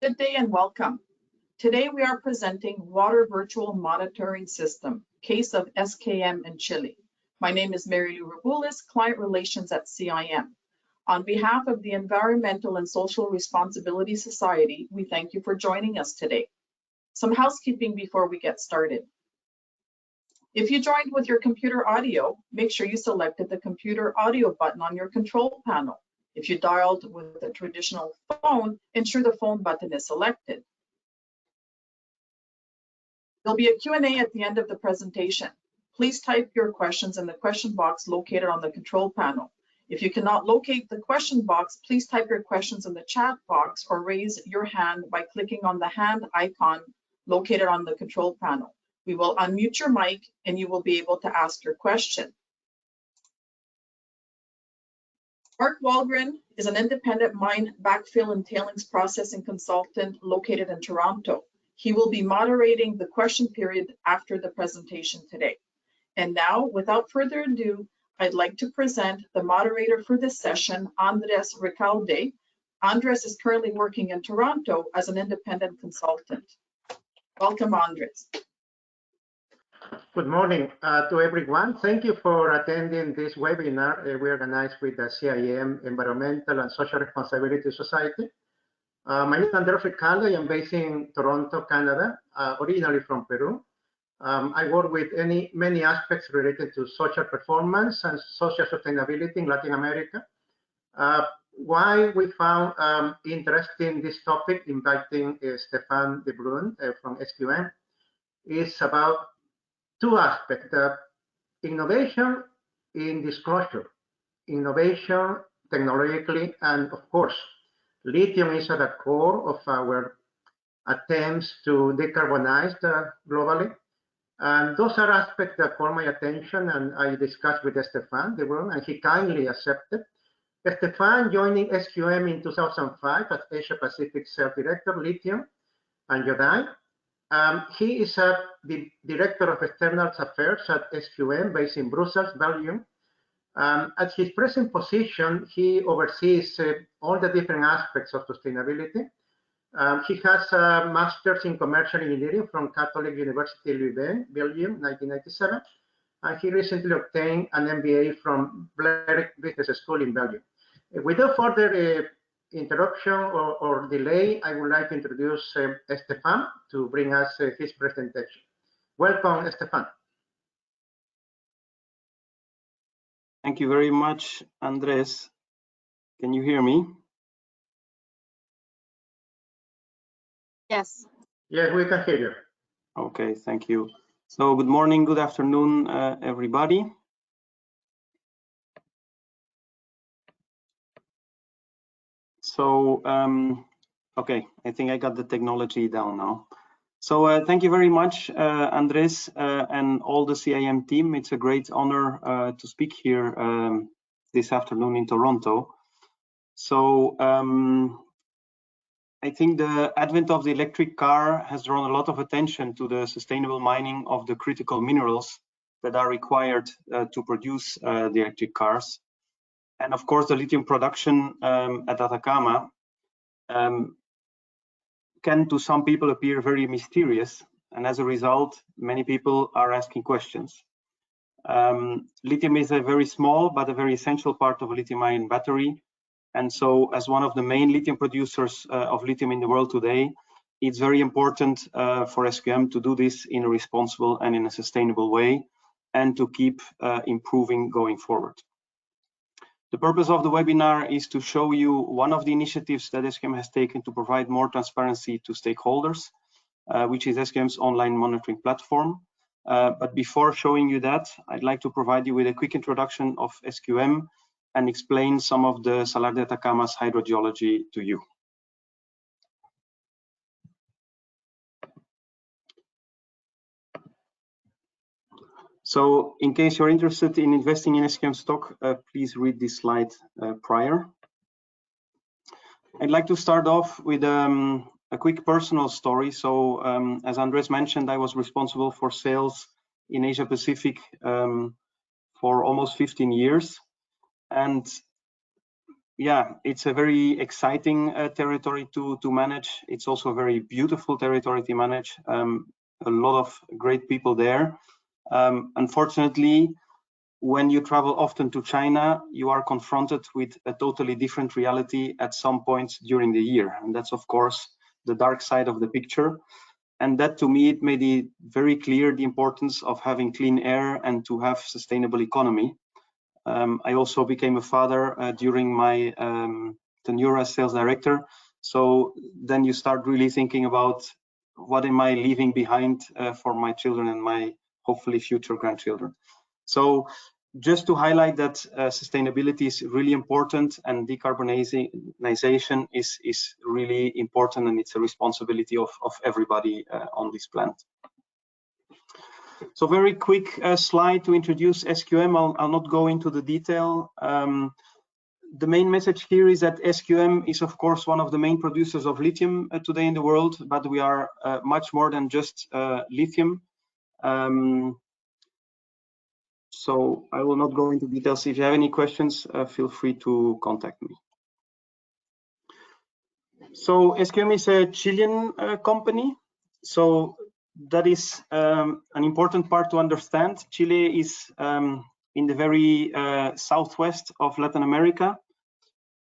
Good day and welcome. Today we are presenting Water Virtual Monitoring System, case of SQM in Chile. My name is Mary Lou Rabulis, Client Relations at CIM. On behalf of the Environmental and Social Responsibility Society, we thank you for joining us today. Some housekeeping before we get started. If you joined with your computer audio, make sure you selected the computer audio button on your control panel. If you dialed with a traditional phone, ensure the phone button is selected. There'll be a Q&A at the end of the presentation. Please type your questions in the question box located on the control panel. If you cannot locate the question box, please type your questions in the chat box or raise your hand by clicking on the hand icon located on the control panel. We will unmute your mic and you will be able to ask your question. Mark Walgren is an independent mine backfill and tailings processing consultant located in Toronto. He will be moderating the question period after the presentation today. And now, without further ado, I'd like to present the moderator for this session, Andres Recalde. Andres is currently working in Toronto as an independent consultant. Welcome, Andres. Good morning to everyone. Thank you for attending this webinar we organized with the CIM Environmental and Social Responsibility Society. My name is Andres Recalde. I'm based in Toronto, Canada, originally from Peru. I work with many aspects related to social performance and social sustainability in Latin America. Why we found interesting this topic, inviting Stefan de Bruin from SQM, is about two aspects: innovation in disclosure, innovation technologically, and of course, lithium is at the core of our attempts to decarbonize globally. And those are aspects that caught my attention, and I discussed with Stefan de Bruin, and he kindly accepted. Stefan joining SQM in 2005 as Asia Pacific Sales Director, Lithium and Iodine. He is the Director of External Affairs at SQM, based in Brussels, Belgium. At his present position, he oversees all the different aspects of sustainability. He has a Master's in Commercial Engineering from Catholic University Leuven, Belgium, 1997. And he recently obtained an MBA from Blair Business School in Belgium. Without further interruption or delay, I would like to introduce Stefan to bring us his presentation. Welcome, Stefan. Thank you very much, Andres. Can you hear me? Yes. Yes, we can hear you. Okay, thank you. So good morning, good afternoon, everybody. So, okay, I think I got the technology down now. So thank you very much, Andres, and all the CIM team. It's a great honor to speak here this afternoon in Toronto. So I think the advent of the electric car has drawn a lot of attention to the sustainable mining of the critical minerals that are required to produce the electric cars. And of course, the lithium production at Atacama can to some people appear very mysterious, and as a result, many people are asking questions. Lithium is a very small but a very essential part of a lithium-ion battery, and so as one of the main lithium producers of lithium in the world today, it's very important for SQM to do this in a responsible and in a sustainable way, and to keep improving going forward. The purpose of the webinar is to show you one of the initiatives that SQM has taken to provide more transparency to stakeholders, which is SQM's online monitoring platform. But before showing you that, I'd like to provide you with a quick introduction of SQM and explain some of the Salar de Atacama's hydrogeology to you. So in case you're interested in investing in SQM stock, please read this slide prior. I'd like to start off with a quick personal story. So as Andres mentioned, I was responsible for sales in Asia Pacific for almost 15 years. And yeah, it's a very exciting territory to manage. It's also a very beautiful territory to manage. A lot of great people there. Unfortunately, when you travel often to China, you are confronted with a totally different reality at some points during the year. And that's, of course, the dark side of the picture. And that, to me, it made it very clear the importance of having clean air and to have sustainable economy. I also became a father during my tenure as sales director. So then you start really thinking about what am I leaving behind for my children and my hopefully future grandchildren. So just to highlight that sustainability is really important and decarbonization is really important, and it's a responsibility of everybody on this planet. So very quick slide to introduce SQM. I'll not go into the detail. The main message here is that SQM is, of course, one of the main producers of lithium today in the world, but we are much more than just lithium. So I will not go into details. If you have any questions, feel free to contact me. So SQM is a Chilean company. So that is an important part to understand. Chile is in the very southwest of Latin America.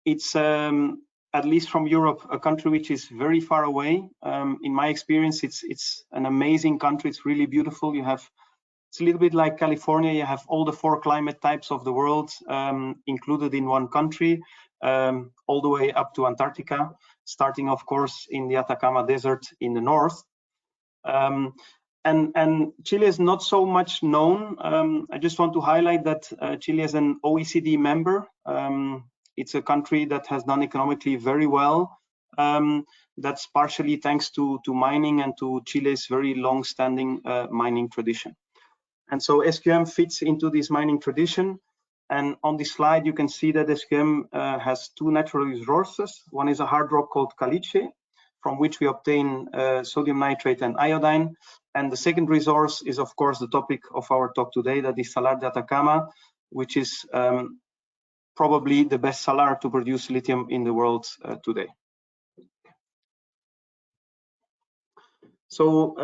It's, at least from Europe, a country which is very far away. In my experience, it's an amazing country. It's really beautiful. It's a little bit like California. You have all the 4 climate types of the world included in one country, all the way up to Antarctica, starting, of course, in the Atacama Desert in the north. And Chile is not so much known. I just want to highlight that Chile is an OECD member. It's a country that has done economically very well. That's partially thanks to mining and to Chile's very long-standing mining tradition. And so SQM fits into this mining tradition. And on this slide, you can see that SQM has 2 natural resources. One is a hard rock called caliche, from which we obtain sodium nitrate and iodine. And the second resource is, of course, the topic of our talk today, that is Salar de Atacama, which is probably the best salar to produce lithium in the world today. So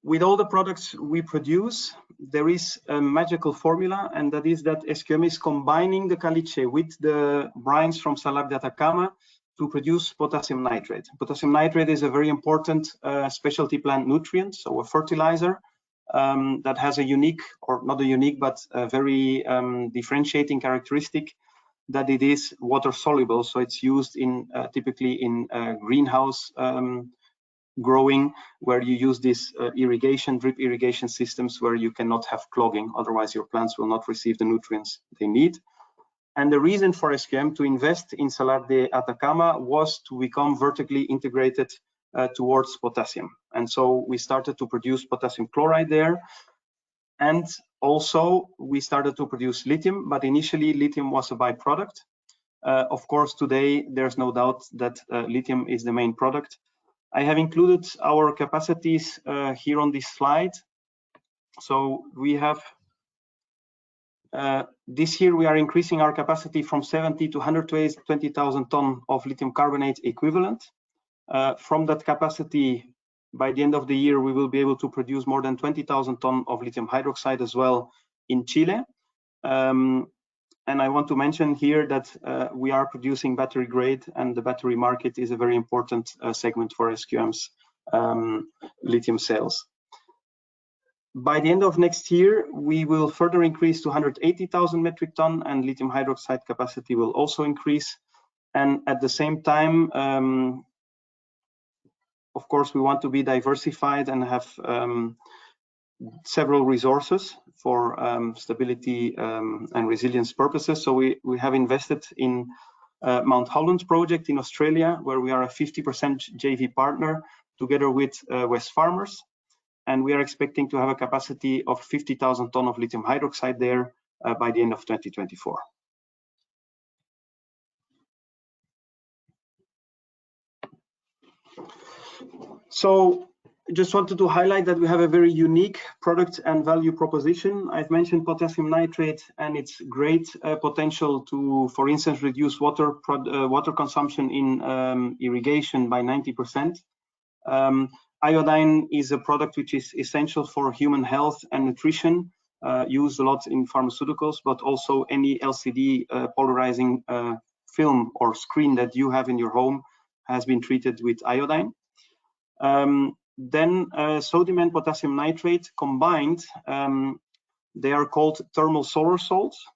with all the products we produce, there is a magical formula, and that is that SQM is combining the caliche with the brines from Salar de Atacama to produce potassium nitrate. Potassium nitrate is a very important specialty plant nutrient, so a fertilizer that has a unique, or not a unique, but a very differentiating characteristic, that it is water soluble. So it's used in typically in greenhouse growing, where you use this drip irrigation systems where you cannot have clogging, otherwise your plants will not receive the nutrients they need. And the reason for SQM to invest in Salar de Atacama was to become vertically integrated towards potassium. And so we started to produce potassium chloride there. And also we started to produce lithium, but initially lithium was a byproduct. Of course, today there's no doubt that lithium is the main product. I have included our capacities here on this slide. So we have, this year we are increasing our capacity from 70 to 120,000 tons of lithium carbonate equivalent. From that capacity, by the end of the year, we will be able to produce more than 20,000 tons of lithium hydroxide as well in Chile. And I want to mention here that we are producing battery grade, and the battery market is a very important segment for SQM's lithium sales. By the end of next year, we will further increase to 180,000 metric ton, and lithium hydroxide capacity will also increase. And at the same time, of course, we want to be diversified and have several resources for stability and resilience purposes. So we have invested in Mount Holland project in Australia, where we are a 50% JV partner together with Wesfarmers. And we are expecting to have a capacity of 50,000 tons of lithium hydroxide there by the end of 2024. So just wanted to highlight that we have a very unique product and value proposition. I've mentioned potassium nitrate and its great potential to, for instance, reduce water consumption in irrigation by 90%. Iodine is a product which is essential for human health and nutrition, used a lot in pharmaceuticals, but also any LCD polarizing film or screen that you have in your home has been treated with iodine. Then sodium and potassium nitrate combined, they are called thermal solar salts.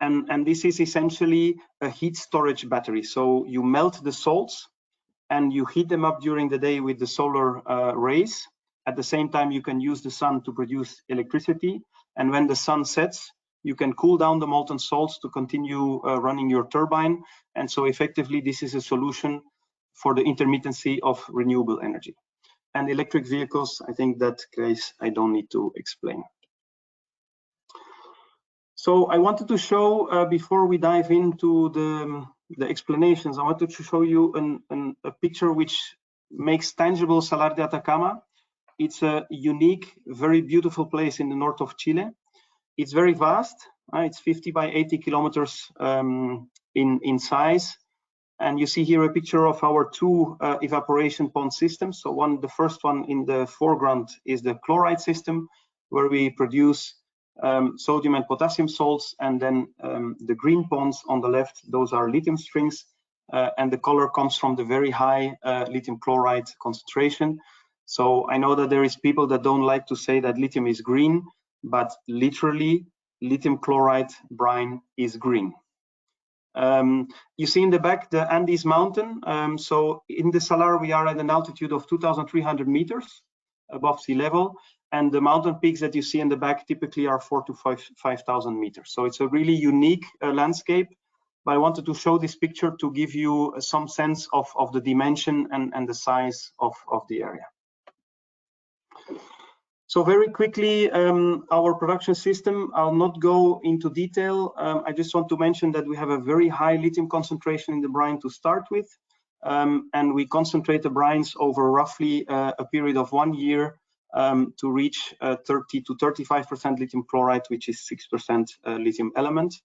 And this is essentially a heat storage battery. So you melt the salts and you heat them up during the day with the solar rays. At the same time, you can use the sun to produce electricity. And when the sun sets, you can cool down the molten salts to continue running your turbine. And so effectively, this is a solution for the intermittency of renewable energy. And electric vehicles, I think that case I don't need to explain. So I wanted to show, before we dive into the explanations, I wanted to show you a picture which makes tangible Salar de Atacama. It's a unique, very beautiful place in the north of Chile. It's very vast. It's 50 by 80 kilometers in size. And you see here a picture of our two evaporation pond systems. So the first one in the foreground is the chloride system, where we produce sodium and potassium salts. And then the green ponds on the left, those are lithium strings. And the color comes from the very high lithium chloride concentration. So I know that there is people that don't like to say that lithium is green, but literally lithium chloride brine is green. You see in the back the Andes mountain. So in the Salar, we are at an altitude of 2,300 meters above sea level. And the mountain peaks that you see in the back typically are 4,000 to 5,000 meters. So it's a really unique landscape. But I wanted to show this picture to give you some sense of the dimension and the size of the area. So very quickly, our production system, I'll not go into detail. I just want to mention that we have a very high lithium concentration in the brine to start with. And we concentrate the brines over roughly a period of 1 year to reach 30 to 35% lithium chloride, which is 6% lithium element.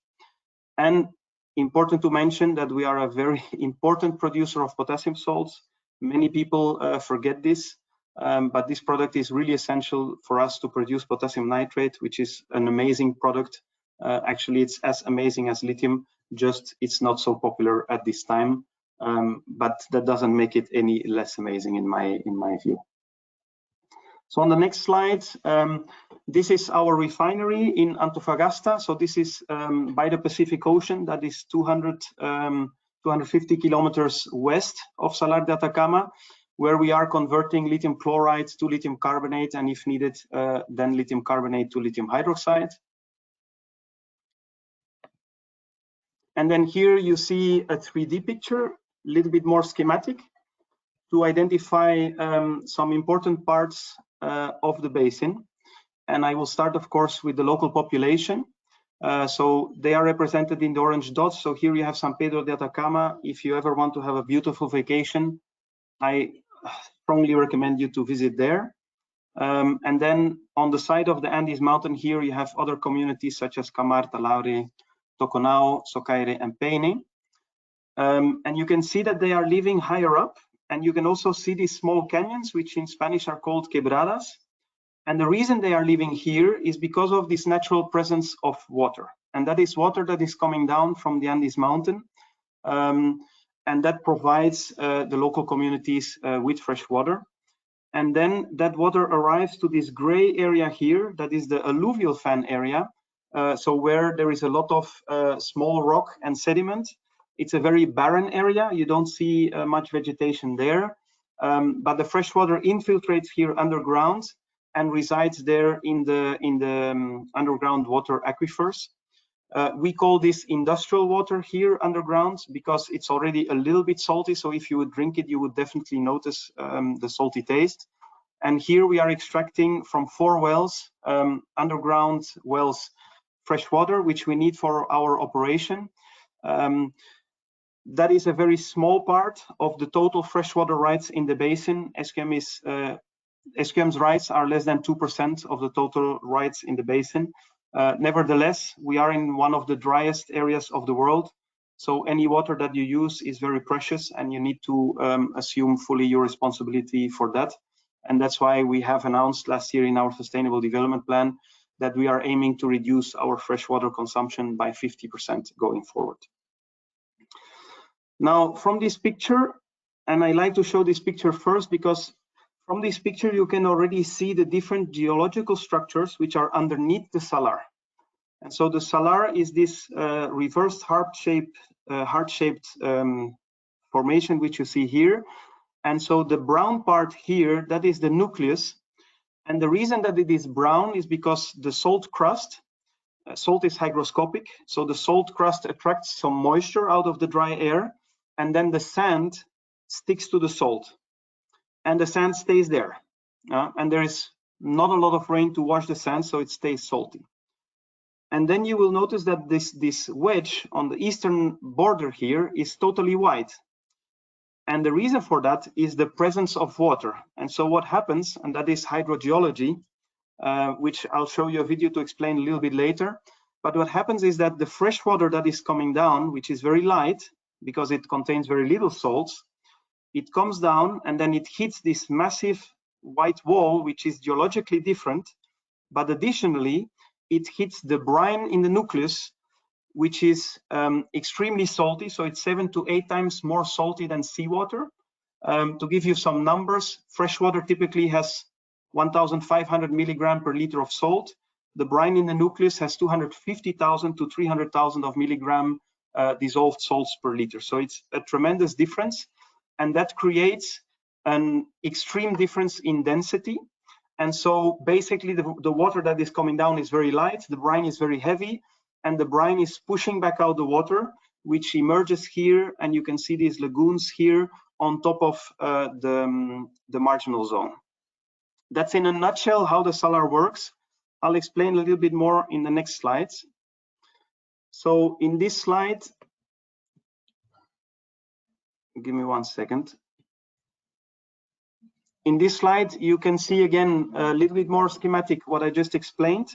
And important to mention that we are a very important producer of potassium salts. Many people forget this. But this product is really essential for us to produce potassium nitrate, which is an amazing product. Actually, it's as amazing as lithium, just it's not so popular at this time. But that doesn't make it any less amazing in my view. So on the next slide, this is our refinery in Antofagasta. So this is by the Pacific Ocean. That is 250 kilometers west of Salar de Atacama, where we are converting lithium chloride to lithium carbonate, and if needed, then lithium carbonate to lithium hydroxide. And then here you see a 3D picture, a little bit more schematic, to identify some important parts of the basin. And I will start, of course, with the local population. So they are represented in the orange dots. So here you have San Pedro de Atacama. If you ever want to have a beautiful vacation, I strongly recommend you to visit there. And then on the side of the Andes mountain here, you have other communities such as Camar, Talaure, Toconao, Socaire, and Peine. And you can see that they are living higher up. And you can also see these small canyons, which in Spanish are called quebradas. And the reason they are living here is because of this natural presence of water. And that is water that is coming down from the Andes mountain. And that provides the local communities with fresh water. And then that water arrives to this gray area here, that is the alluvial fan area. So where there is a lot of small rock and sediment. It's a very barren area. You don't see much vegetation there. But the fresh water infiltrates here underground and resides there in the underground water aquifers. We call this industrial water here underground because it's already a little bit salty. So if you would drink it, you would definitely notice the salty taste. And here we are extracting from 4 wells, underground wells, fresh water, which we need for our operation. That is a very small part of the total freshwater rights in the basin. SQM is SQM's rights are less than 2% of the total rights in the basin. Nevertheless, we are in one of the driest areas of the world. So any water that you use is very precious, and you need to assume fully your responsibility for that. And that's why we have announced last year in our Sustainable Development Plan that we are aiming to reduce our freshwater consumption by 50% going forward. Now, from this picture, and I like to show this picture first because from this picture you can already see the different geological structures which are underneath the salar. And so the salar is this reversed heart-shaped formation which you see here. And so the brown part here, that is the nucleus. And the reason that it is brown is because the salt crust, salt is hygroscopic, so the salt crust attracts some moisture out of the dry air, and then the sand sticks to the salt, and the sand stays there. And there is not a lot of rain to wash the sand, so it stays salty. And then you will notice that this wedge on the eastern border here is totally white. And the reason for that is the presence of water. And so what happens, and that is hydrogeology, which I'll show you a video to explain a little bit later. But what happens is that the fresh water that is coming down, which is very light because it contains very little salts, it comes down and then it hits this massive white wall, which is geologically different. But additionally, it hits the brine in the nucleus, which is extremely salty. So it's 7 to 8 times more salty than seawater. To give you some numbers, fresh water typically has 1,500 milligram per liter of salt. The brine in the nucleus has 250,000 to 300,000 of milligram dissolved salts per liter. So it's a tremendous difference. And that creates an extreme difference in density. And so basically the water that is coming down is very light, the brine is very heavy, and the brine is pushing back out the water, which emerges here, and you can see these lagoons here on top of the marginal zone. That's in a nutshell how the salar works. I'll explain a little bit more in the next slides. So in this slide, give me 1 second. In this slide, you can see again a little bit more schematic what I just explained.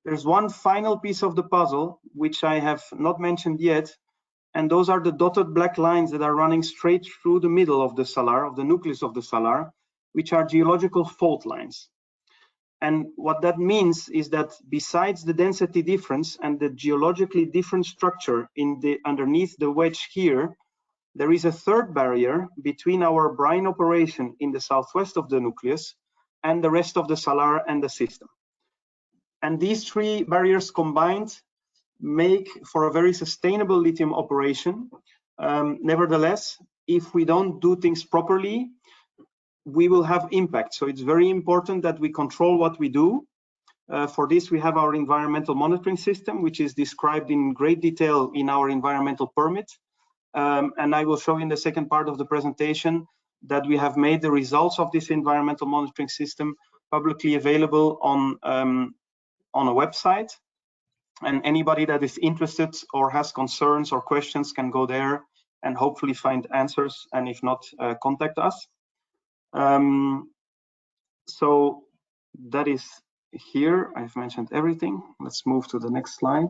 There's one final piece of the puzzle, which I have not mentioned yet, and those are the dotted black lines that are running straight through the middle of the salar, of the nucleus of the salar, which are geological fault lines. And what that means is that besides the density difference and the geologically different structure in the underneath the wedge here, there is a third barrier between our brine operation in the southwest of the nucleus and the rest of the salar and the system. And these three barriers combined make for a very sustainable lithium operation. Nevertheless, if we don't do things properly, we will have impact. So it's very important that we control what we do. For this, we have our environmental monitoring system, which is described in great detail in our environmental permit. And I will show in the second part of the presentation that we have made the results of this environmental monitoring system publicly available on a website. And anybody that is interested or has concerns or questions can go there and hopefully find answers, and if not, contact us. So that is here. I've mentioned everything. Let's move to the next slide.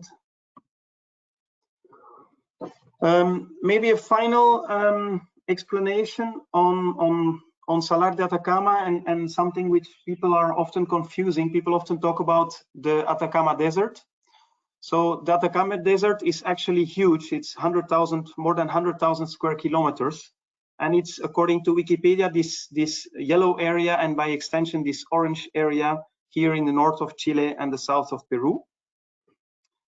Maybe a final explanation on Salar de Atacama and something which people are often confusing. People often talk about the Atacama Desert. So the Atacama Desert is actually huge. It's more than 100,000 square kilometers. And it's, according to Wikipedia, this yellow area, and by extension, this orange area here in the north of Chile and the south of Peru.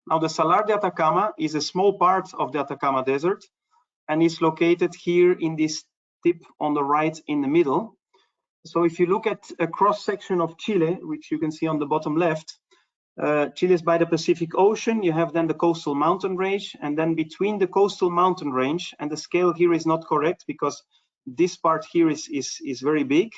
Now, the Salar de Atacama is a small part of the Atacama Desert, and is located here in this tip on the right in the middle. So if you look at a cross section of Chile, which you can see on the bottom left, Chile is by the Pacific Ocean. You have then the coastal mountain range, and then between the coastal mountain range, and the scale here is not correct because this part here is very big.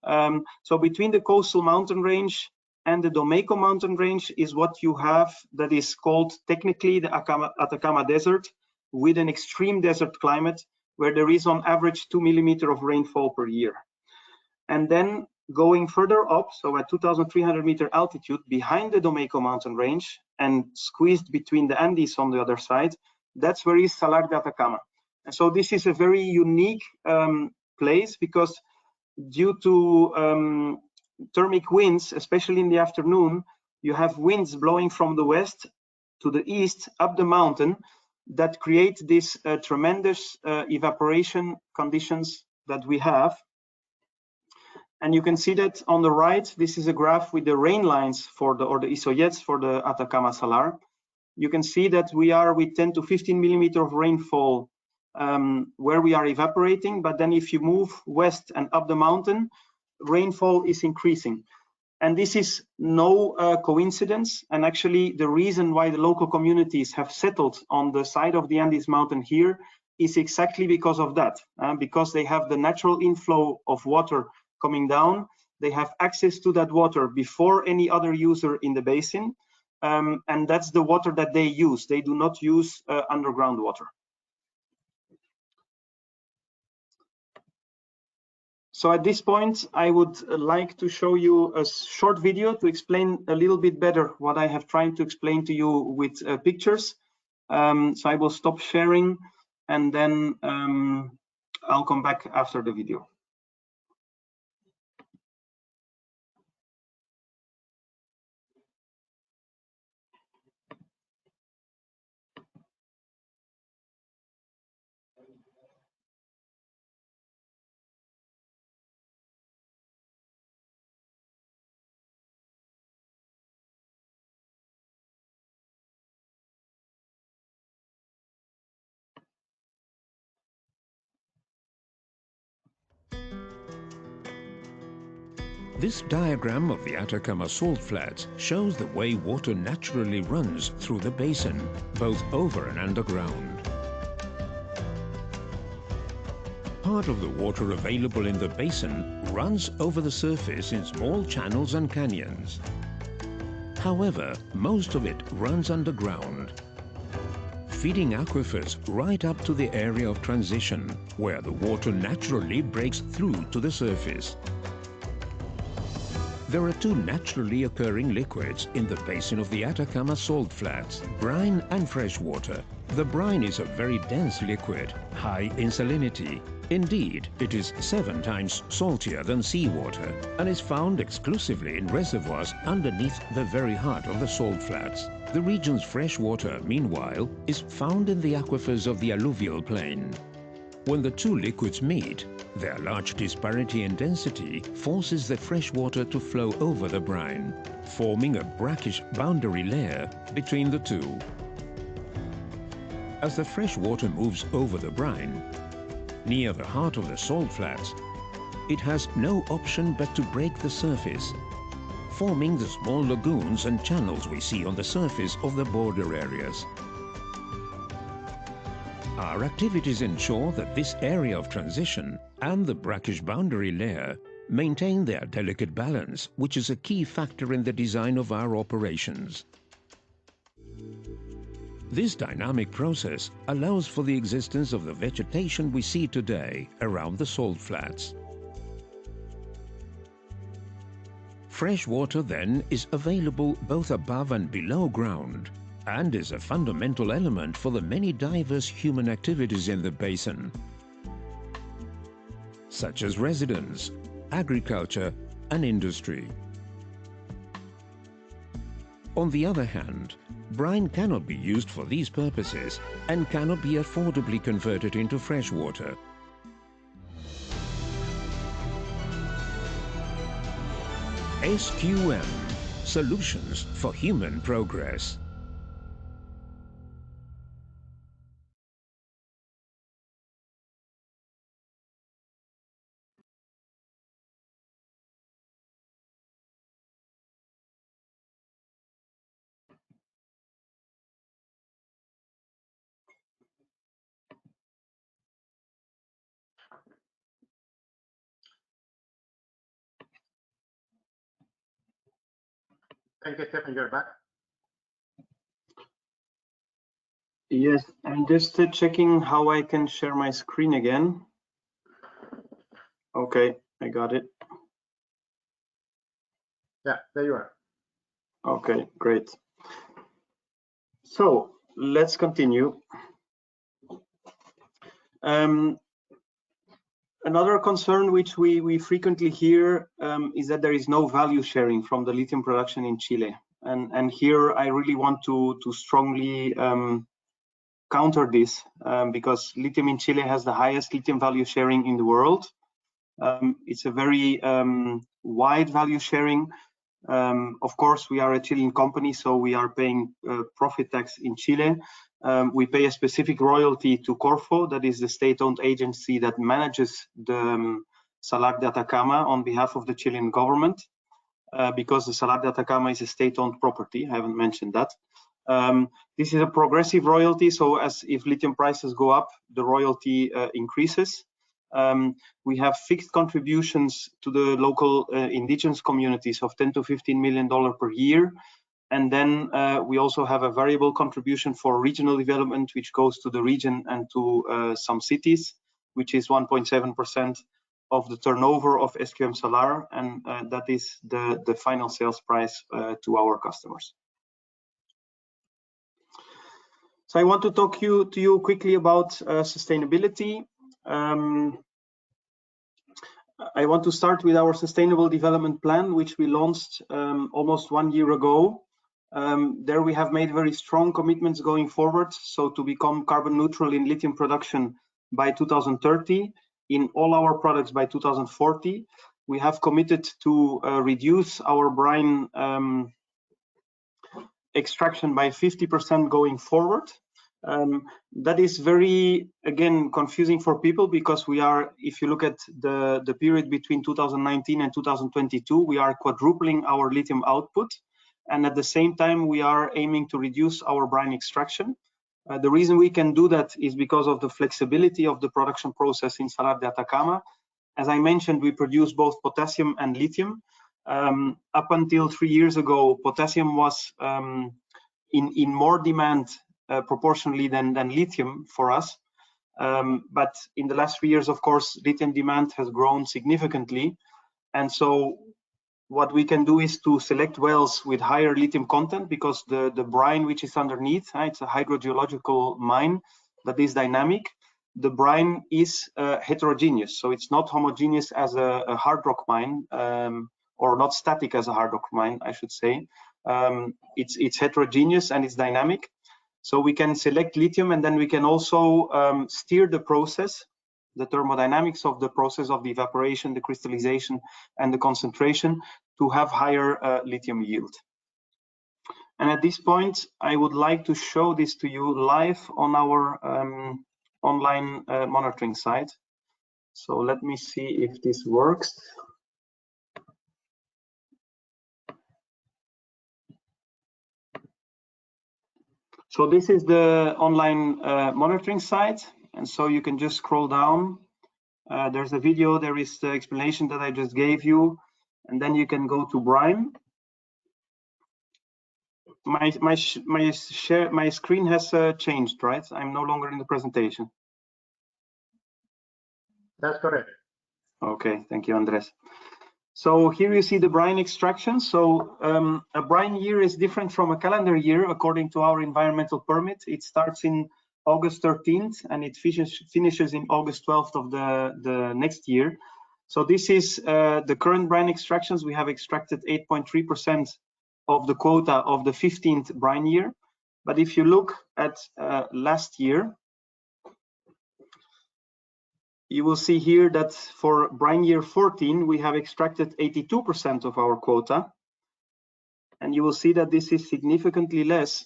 So between the coastal mountain range and the Domeco mountain range is what you have that is called technically the Atacama Desert, with an extreme desert climate where there is on average 2 millimeters of rainfall per year. And then going further up, so at 2,300-meter altitude behind the Domeco mountain range and squeezed between the Andes on the other side, that's where is Salar de Atacama. And so this is a very unique place because due to thermic winds, especially in the afternoon, you have winds blowing from the west to the east up the mountain that create these tremendous evaporation conditions that we have. And you can see that on the right, this is a graph with the rain lines for the isoyets for the Atacama Salar. You can see that we are with 10 to 15 millimeter of rainfall where we are evaporating, but then if you move west and up the mountain, rainfall is increasing. And this is no coincidence. And actually the reason why the local communities have settled on the side of the Andes mountain here is exactly because of that, because they have the natural inflow of water coming down. They have access to that water before any other user in the basin. And that's the water that they use. They do not use underground water. So at this point, I would like to show you a short video to explain a little bit better what I have tried to explain to you with pictures. So I will stop sharing and then I'll come back after the video. This diagram of the Atacama salt flats shows the way water naturally runs through the basin, both over and underground. Part of the water available in the basin runs over the surface in small channels and canyons. However, most of it runs underground, feeding aquifers right up to the area of transition, where the water naturally breaks through to the surface. There are two naturally occurring liquids in the basin of the Atacama salt flats, brine and fresh water. The brine is a very dense liquid, high in salinity. Indeed, it is 7 times saltier than seawater and is found exclusively in reservoirs underneath the very heart of the salt flats. The region's fresh water, meanwhile, is found in the aquifers of the alluvial plain. When the two liquids meet, their large disparity in density forces the fresh water to flow over the brine, forming a brackish boundary layer between the two. As the fresh water moves over the brine, near the heart of the salt flats, it has no option but to break the surface, forming the small lagoons and channels we see on the surface of the border areas. Our activities ensure that this area of transition and the brackish boundary layer maintain their delicate balance, which is a key factor in the design of our operations. This dynamic process allows for the existence of the vegetation we see today around the salt flats. Fresh water then is available both above and below ground, and is a fundamental element for the many diverse human activities in the basin, such as residence, agriculture, and industry. On the other hand, brine cannot be used for these purposes and cannot be affordably converted into fresh water. SQM, Solutions for Human Progress. Thank you, Stefan. You're back. Yes, I'm just checking how I can share my screen again. Okay, I got it. Yeah, there you are. Okay, great. So let's continue. Another concern which we frequently hear is that there is no value sharing from the lithium production in Chile. And here I really want to strongly counter this because lithium in Chile has the highest lithium value sharing in the world. It's a very wide value sharing. Of course, we are a Chilean company, so we are paying profit tax in Chile. We pay a specific royalty to Corfo, that is the state-owned agency that manages the Salar de Atacama on behalf of the Chilean government, because the Salar de Atacama is a state-owned property. I haven't mentioned that. This is a progressive royalty, so as if lithium prices go up, the royalty increases. We have fixed contributions to the local indigenous communities of $10 to $15 million per year. And then we also have a variable contribution for regional development, which goes to the region and to some cities, which is 1.7% of the turnover of SQM Salar, and that is the final sales price to our customers. So I want to talk to you quickly about sustainability. I want to start with our Sustainable Development Plan, which we launched almost 1 year ago. There we have made very strong commitments going forward. So to become carbon neutral in lithium production by 2030, in all our products by 2040, we have committed to reduce our brine extraction by 50% going forward. That is very, again, confusing for people because we are, if you look at the period between 2019 and 2022, we are quadrupling our lithium output. And at the same time, we are aiming to reduce our brine extraction. The reason we can do that is because of the flexibility of the production process in Salar de Atacama. As I mentioned, we produce both potassium and lithium. Up until 3 years ago, potassium was in more demand proportionally than lithium for us. But in the last 3 years, of course, lithium demand has grown significantly. And so what we can do is to select wells with higher lithium content because the brine which is underneath, it's a hydrogeological mine that is dynamic. The brine is heterogeneous, so it's not homogeneous as a hard rock mine, or not static as a hard rock mine, I should say. It's heterogeneous and it's dynamic. So we can select lithium, and then we can also steer the process, the thermodynamics of the process of the evaporation, the crystallization, and the concentration to have higher lithium yield. And at this point, I would like to show this to you live on our online monitoring site. So let me see if this works. So this is the online monitoring site. And so you can just scroll down. There's a video, there is the explanation that I just gave you. And then you can go to brine. My screen has changed, right? I'm no longer in the presentation. That's correct. Okay, thank you, Andres. So here you see the brine extraction. So a brine year is different from a calendar year according to our environmental permit. It starts in August 13th and it finishes in August 12th of the next year. So this is the current brine extractions. We have extracted 8.3% of the quota of the 15th brine year. But if you look at last year, you will see here that for brine year 14, we have extracted 82% of our quota. And you will see that this is significantly less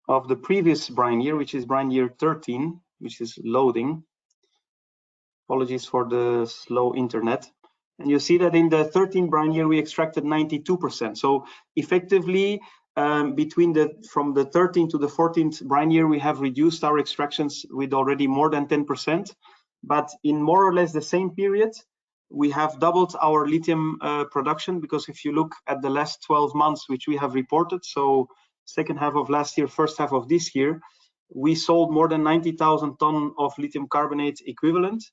of the previous brine year, which is brine year 13, which is loading. Apologies for the slow internet. And you see that in the 13th brine year, we extracted 92%. So effectively, from the 13th to the 14th brine year, we have reduced our extractions with already more than 10%. But in more or less the same period, we have doubled our lithium production, because if you look at the last 12 months, which we have reported, so second half of last year, first half of this year, we sold more than 90,000 tons of lithium carbonate equivalent.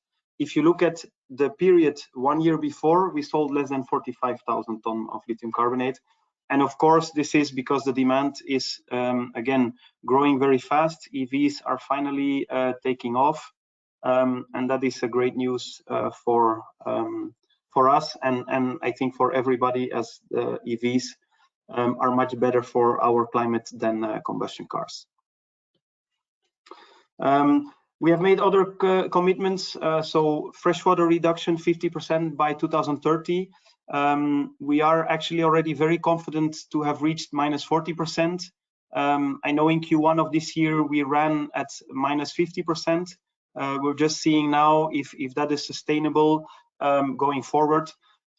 if you look at the period 1 year before, we sold less than 45,000 tons of lithium carbonate. And of course, this is because the demand is, again, growing very fast. EVs are finally taking off. And that is a great news for us, and I think for everybody, as the EVs are much better for our climate than combustion cars. We have made other commitments, so freshwater reduction 50% by 2030. We are actually already very confident to have reached -40%. I know in Q1 of this year we ran at -50%. We're just seeing now if that is sustainable going forward.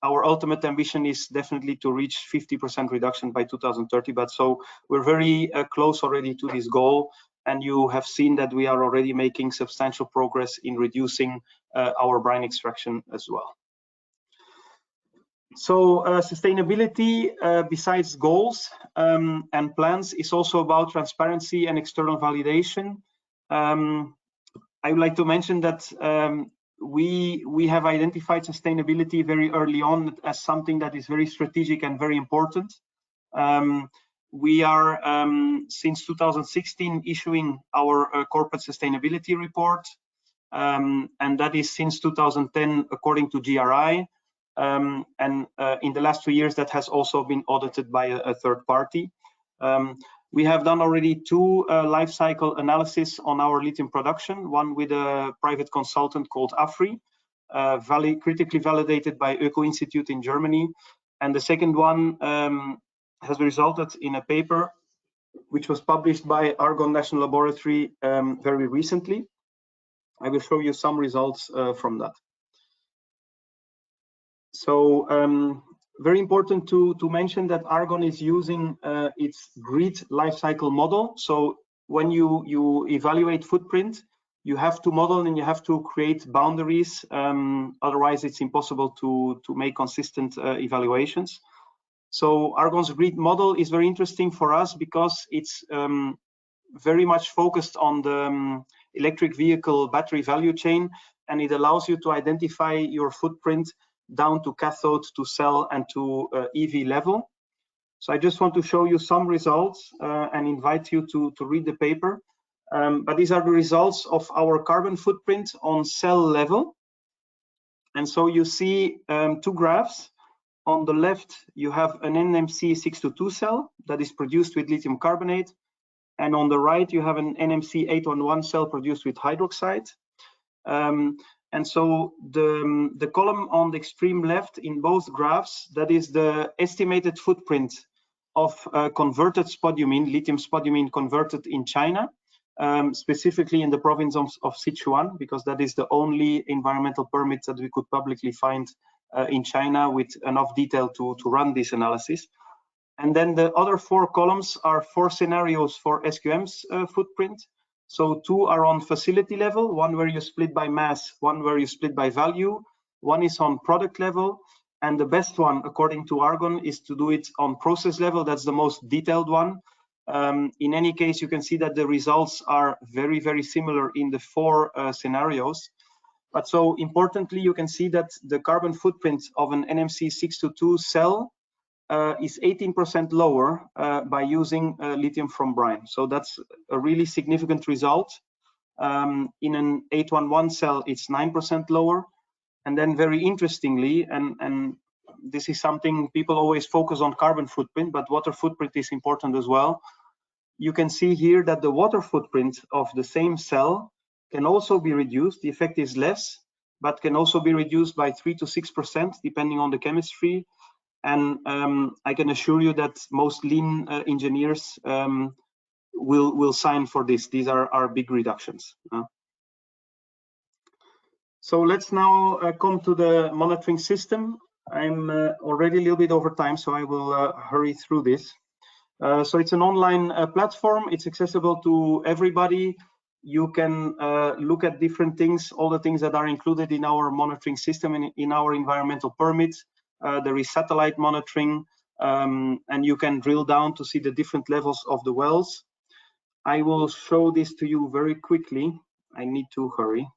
Our ultimate ambition is definitely to reach 50% reduction by 2030, but so we're very close already to this goal, and you have seen that we are already making substantial progress in reducing our brine extraction as well. So sustainability, besides goals and plans, is also about transparency and external validation. I would like to mention that we have identified sustainability very early on as something that is very strategic and very important. We are, since 2016, issuing our corporate sustainability report, and that is since 2010 according to GRI. In the last 2 years, that has also been audited by a third party. We have done already 2 life cycle analysis on our lithium production, one with a private consultant called AFRI, critically validated by Öko Institute in Germany. And the second one has resulted in a paper which was published by Argonne National Laboratory very recently. I will show you some results from that. So very important to mention that Argonne is using its grid life cycle model. So when you evaluate footprint, you have to model and you have to create boundaries. Otherwise, it's impossible to make consistent evaluations. So Argonne's grid model is very interesting for us because it's very much focused on the electric vehicle battery value chain, and it allows you to identify your footprint down to cathode, to cell, and to EV level. So I just want to show you some results and invite you to read the paper. But these are the results of our carbon footprint on cell level. And so you see 2 graphs. On the left, you have an NMC 622 cell that is produced with lithium carbonate. And on the right, you have an NMC 811 cell produced with hydroxide. And so the column on the extreme left in both graphs, that is the estimated footprint of converted spodumene, lithium spodumene converted in China, specifically in the province of Sichuan, because that is the only environmental permit that we could publicly find in China with enough detail to run this analysis. And then the other 4 columns are 4 scenarios for SQM's footprint. So 2 are on facility level, one where you split by mass, one where you split by value, one is on product level, and the best one, according to Argonne, is to do it on process level. That's the most detailed one. In any case, you can see that the results are very, very similar in the 4 scenarios. But so importantly, you can see that the carbon footprint of an NMC 622 cell is 18% lower by using lithium from brine. So that's a really significant result. In an 811 cell, it's 9% lower. And then very interestingly, and this is something people always focus on carbon footprint, but water footprint is important as well. You can see here that the water footprint of the same cell can also be reduced. The effect is less, but can also be reduced by 3 to 6%, depending on the chemistry. And I can assure you that most lean engineers will sign for this. These are big reductions. So let's now come to the monitoring system. I'm already a little bit over time, so I will hurry through this. So it's an online platform. It's accessible to everybody. You can look at different things, all the things that are included in our monitoring system and in our environmental permits. There is satellite monitoring, and you can drill down to see the different levels of the wells. I will show this to you very quickly. I need to hurry.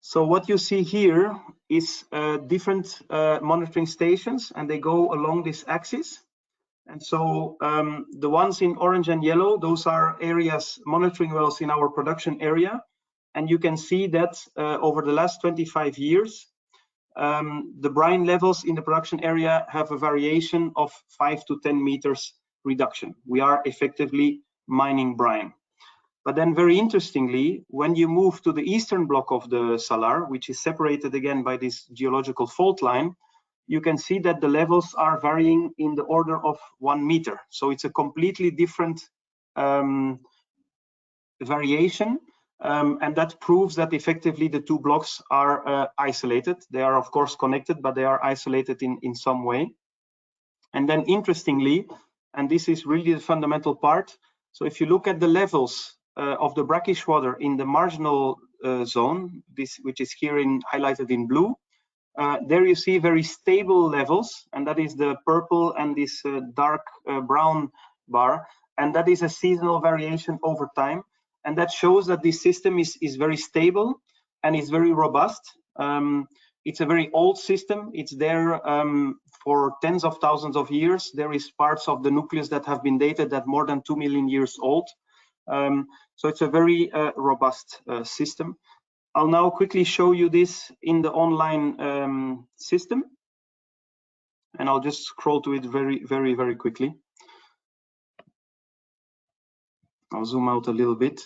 So what you see here is different monitoring stations, and they go along this axis. And so the ones in orange and yellow, those are areas, monitoring wells in our production area. And you can see that over the last 25 years, the brine levels in the production area have a variation of 5 to 10 meters reduction. We are effectively mining brine. But then very interestingly, when you move to the eastern block of the salar, which is separated again by this geological fault line, you can see that the levels are varying in the order of 1 meter. So it's a completely different variation. And that proves that effectively the two blocks are isolated. They are of course connected, but they are isolated in some way. And then interestingly, and this is really the fundamental part, so if you look at the levels of the brackish water in the marginal zone, this which is here highlighted in blue, there you see very stable levels, and that is the purple and this dark brown bar, and that is a seasonal variation over time. And that shows that this system is very stable and is very robust. It's a very old system. It's there for tens of thousands of years. There is parts of the nucleus that have been dated that more than 2 million years old. So it's a very robust system. I'll now quickly show you this in the online system. And I'll just scroll to it very quickly. I'll zoom out a little bit.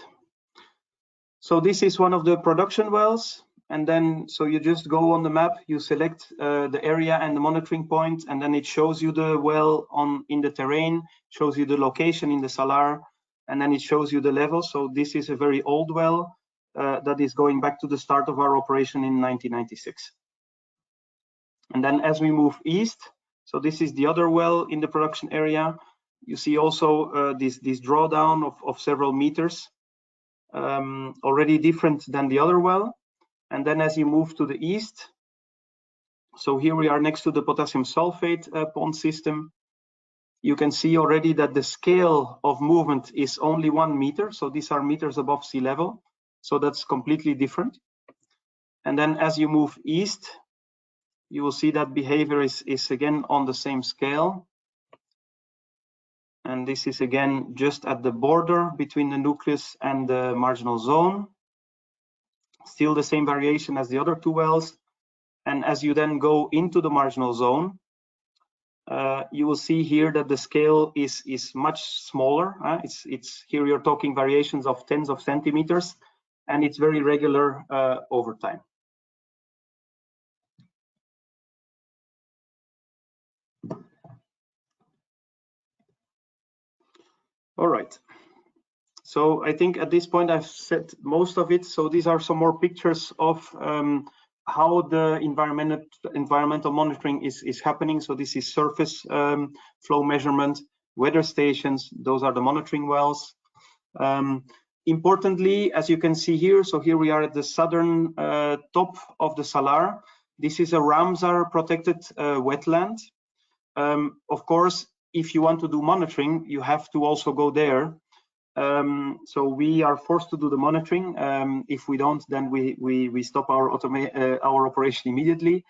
So this is one of the production wells. And then, so you just go on the map, you select the area and the monitoring point, and then it shows you the well in the terrain, shows you the location in the salar, and then it shows you the level. So this is a very old well that is going back to the start of our operation in 1996. And then as we move east, so this is the other well in the production area. You see also this drawdown of several meters, already different than the other well. And then as you move to the east, so here we are next to the potassium sulfate pond system. You can see already that the scale of movement is only 1 meter. So these are meters above sea level. So that's completely different. And then as you move east, you will see that behavior is again on the same scale. And this is again just at the border between the nucleus and the marginal zone. Still the same variation as the other two wells. And as you then go into the marginal zone, you will see here that the scale is much smaller. It's here you're talking variations of tens of centimeters, and it's very regular over time. All right. So I think at this point I've said most of it. So these are some more pictures of how the environmental monitoring is happening. So this is surface flow measurement, weather stations. Those are the monitoring wells. Importantly, as you can see here, so here we are at the southern top of the salar. This is a Ramsar protected wetland. Of course, if you want to do monitoring, you have to also go there. So we are forced to do the monitoring. If we don't, then we stop our operation immediately.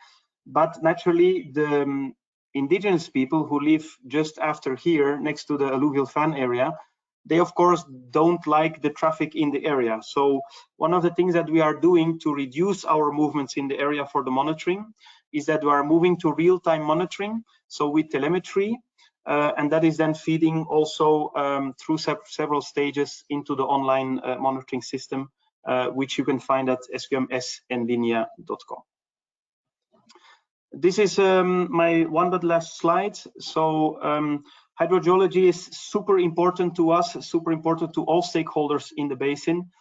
But naturally, the indigenous people who live just after here, next to the alluvial fan area, they of course don't like the traffic in the area. So one of the things that we are doing to reduce our movements in the area for the monitoring is that we are moving to real-time monitoring. So with telemetry. And that is then feeding also through several stages into the online monitoring system, which you can find at sqmsenlinea.com. This is my one but last slide. So hydrogeology is super important to us, super important to all stakeholders in the basin.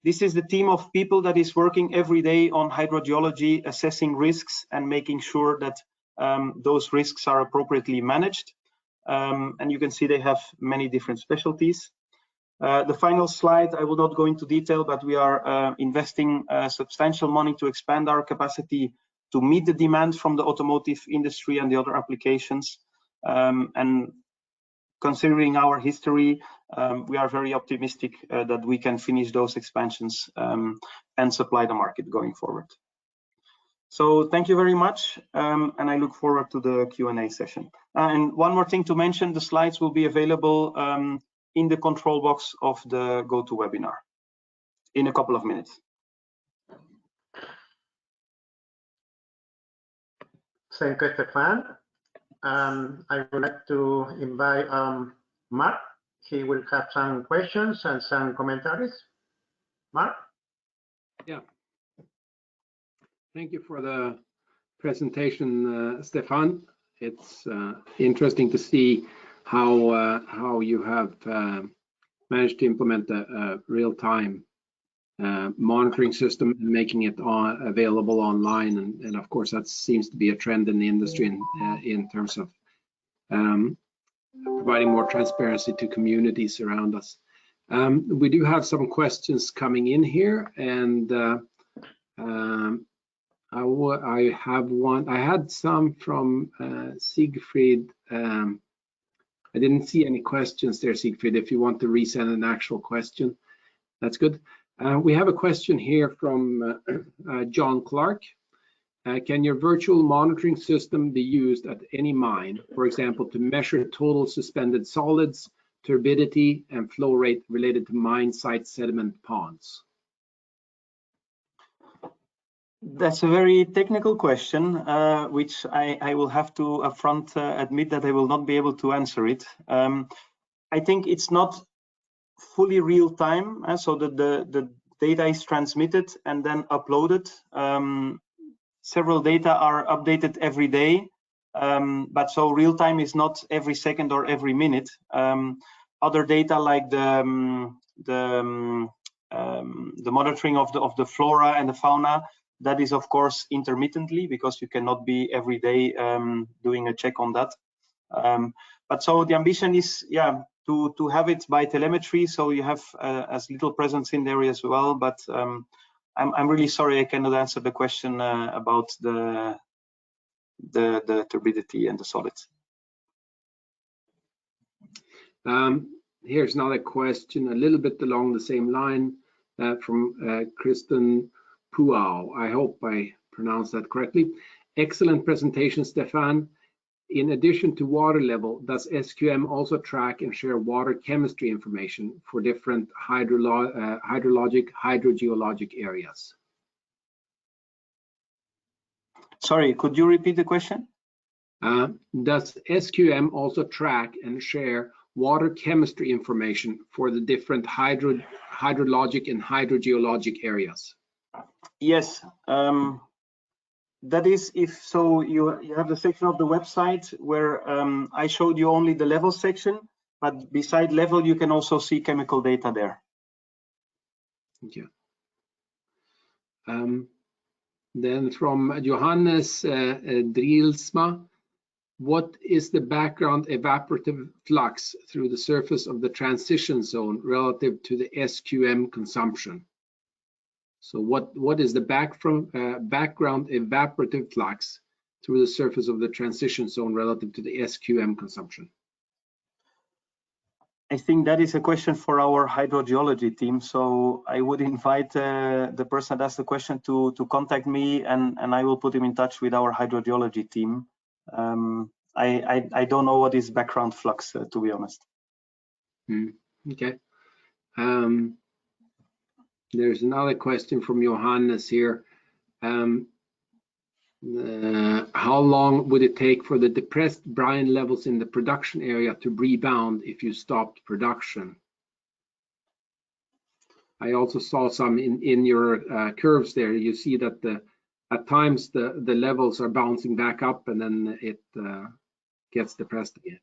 This is the team of people that is working every day on hydrogeology, assessing risks and making sure that those risks are appropriately managed. And you can see they have many different specialties. The final slide, I will not go into detail, but we are investing substantial money to expand our capacity to meet the demand from the automotive industry and the other applications. And considering our history, we are very optimistic that we can finish those expansions and supply the market going forward. So thank you very much, and I look forward to the Q&A session. And one more thing to mention, the slides will be available in the control box of the GoToWebinar in a couple of minutes. Thank you, Stefan. I would like to invite Mark. He will have some questions and some commentaries. Mark? Yeah. Thank you for the presentation, Stefan. It's interesting to see how you have managed to implement a real-time monitoring system and making it available online, and of course that seems to be a trend in the industry in terms of providing more transparency to communities around us. We do have some questions coming in here, and I have one. I had some from Siegfried. I didn't see any questions there, Siegfried. If you want to resend an actual question, that's good. We have a question here from John Clark. Can your virtual monitoring system be used at any mine, for example, to measure total suspended solids, turbidity, and flow rate related to mine site sediment ponds? That's a very technical question, which I will have to upfront admit that I will not be able to answer it. I think it's not fully real time, so that the data is transmitted and then uploaded. Several data are updated every day, but so real time is not every second or every minute. Other data like the monitoring of the flora and the fauna, that is of course intermittently, because you cannot be every day doing a check on that. But so the ambition is, yeah, to have it by telemetry, so you have as little presence in there as well. But I'm really sorry I cannot answer the question about the turbidity and the solids. Here's another question, a little bit along the same line, from Kristen Puao. I hope I pronounced that correctly. Excellent presentation, Stefan. In addition to water level, does SQM also track and share water chemistry information for different hydrologic, hydrogeologic areas? Sorry, could you repeat the question? Does SQM also track and share water chemistry information for the different hydrologic and hydrogeologic areas? Yes. That is, if so, you have the section of the website where I showed you only the level section, but beside level you can also see chemical data there. Thank you. Then from Johannes Drielsma, what is the background evaporative flux through the surface of the transition zone relative to the SQM consumption? So what is the background evaporative flux through the surface of the transition zone relative to the SQM consumption? I think that is a question for our hydrogeology team. So I would invite the person that asked the question to contact me, and I will put him in touch with our hydrogeology team. I don't know what is background flux, to be honest. Okay. There's another question from Johannes here. How long would it take for the depressed brine levels in the production area to rebound if you stopped production? I also saw some in your curves there. You see that at times the levels are bouncing back up and then it gets depressed again.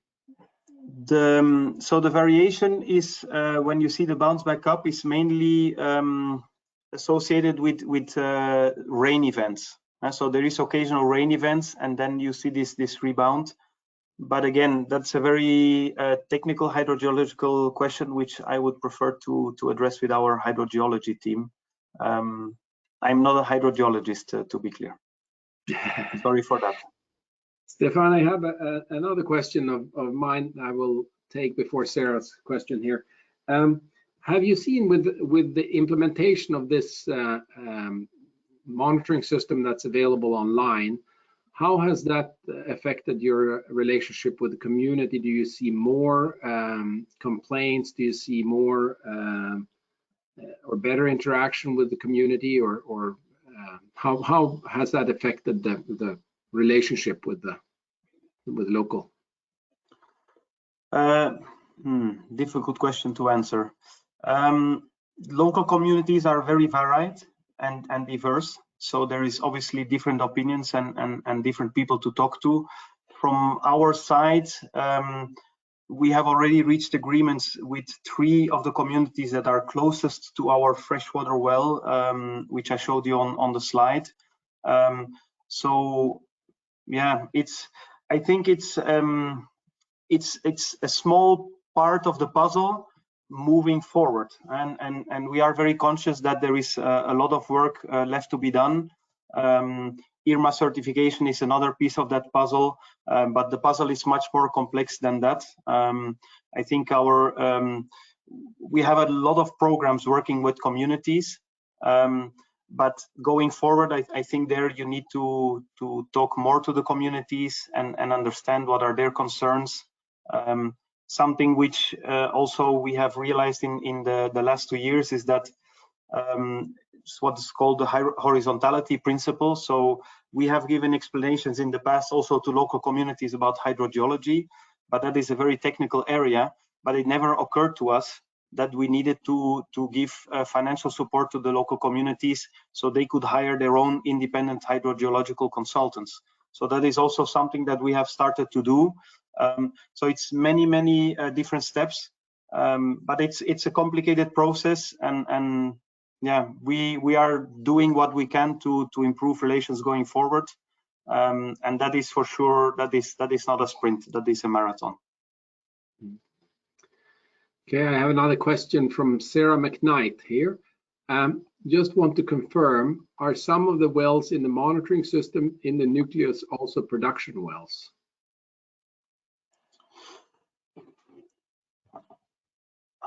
So the variation is when you see the bounce back up is mainly associated with rain events. So there is occasional rain events, and then you see this rebound. But again, that's a very technical hydrogeological question, which I would prefer to address with our hydrogeology team. I'm not a hydrogeologist, to be clear. Sorry for that. Stefan, I have another question of mine I will take before Sarah's question here. Have you seen with the implementation of this monitoring system that's available online, how has that affected your relationship with the community? Do you see more complaints? Do you see more or better interaction with the community, or how has that affected the relationship with local? Difficult question to answer. Local communities are very varied and diverse, so there is obviously different opinions and different people to talk to. From our side, we have already reached agreements with 3 of the communities that are closest to our freshwater well, which I showed you on the slide. So yeah, I think it's a small part of the puzzle moving forward, and we are very conscious that there is a lot of work left to be done. IRMA certification is another piece of that puzzle, but the puzzle is much more complex than that. I think we have a lot of programs working with communities, but going forward, I think there you need to talk more to the communities and understand what are their concerns. Something which also we have realized in the last 2 years is that it's what is called the horizontality principle. So we have given explanations in the past also to local communities about hydrogeology, but that is a very technical area. But it never occurred to us that we needed to give financial support to the local communities so they could hire their own independent hydrogeological consultants. So that is also something that we have started to do. So it's many different steps, but it's a complicated process, and yeah, we are doing what we can to improve relations going forward, and that is for sure. That is not a sprint, that is a marathon. Okay, I have another question from Sarah McKnight here. Just want to confirm, are some of the wells in the monitoring system in the nucleus also production wells?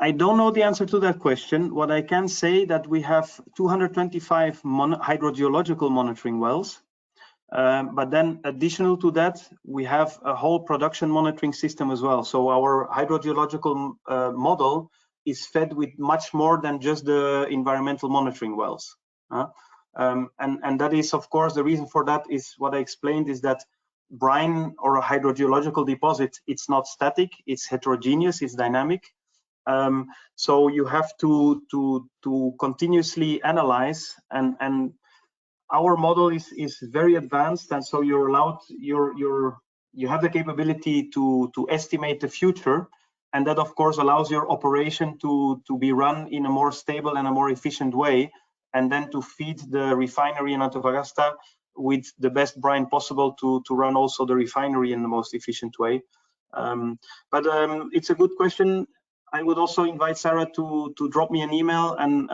I don't know the answer to that question. What I can say that we have 225 hydrogeological monitoring wells, but then additional to that, we have a whole production monitoring system as well. So our hydrogeological model is fed with much more than just the environmental monitoring wells. And that is, of course, the reason for that is what I explained, is that brine or a hydrogeological deposit, it's not static, it's heterogeneous, it's dynamic. So you have to continuously analyze, and our model is very advanced, and so you're allowed, you have the capability to estimate the future, and that of course allows your operation to be run in a more stable and a more efficient way, and then to feed the refinery in Antofagasta with the best brine possible to run also the refinery in the most efficient way. But it's a good question. I would also invite Sarah to drop me an email, and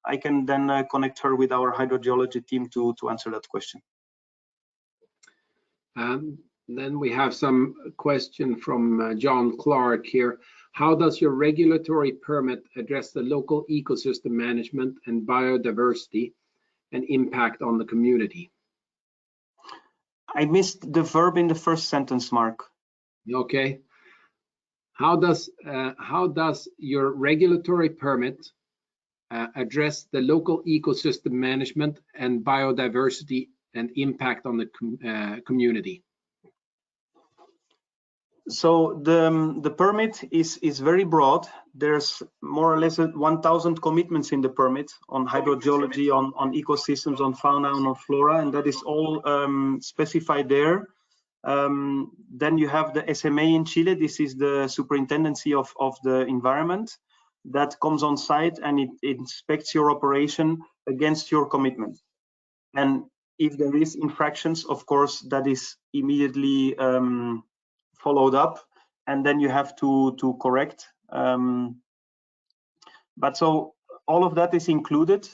I can then connect her with our hydrogeology team to answer that question. Then we have some question from John Clark here. How does your regulatory permit address the local ecosystem management and biodiversity and impact on the community? I missed the verb in the first sentence, Mark. Okay. How does your regulatory permit address the local ecosystem management and biodiversity and impact on the community? So the permit is very broad. There's more or less 1,000 commitments in the permit on hydrogeology, on ecosystems, on fauna, and on flora, and that is all specified there. Then you have the SMA in Chile. This is the superintendency of the environment that comes on site, and it inspects your operation against your commitment. And if there is infractions, of course, that is immediately followed up, and then you have to correct. But so all of that is included.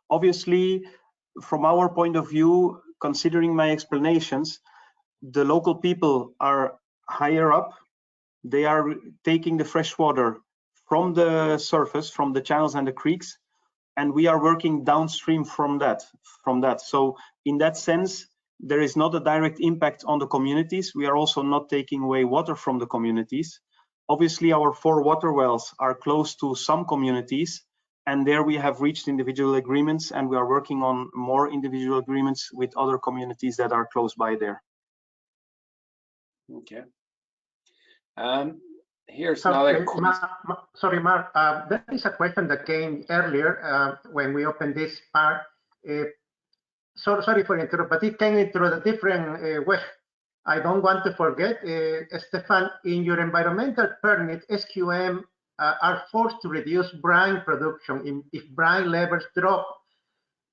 Obviously, from our point of view, considering my explanations, the local people are higher up, They are taking the fresh water from the surface, from the channels and the creeks, and we are working downstream from that. So in that sense, there is not a direct impact on the communities. We are also not taking away water from the communities. Obviously, our 4 water wells are close to some communities, and there we have reached individual agreements, and we are working on more individual agreements with other communities that are close by there. Okay. Here's another question. Sorry, Mark. There is a question that came earlier when we opened this part. Sorry for interrupting, but it came into a different way. I don't want to forget, Stefan, in your environmental permit, SQM are forced to reduce brine production if brine levels drop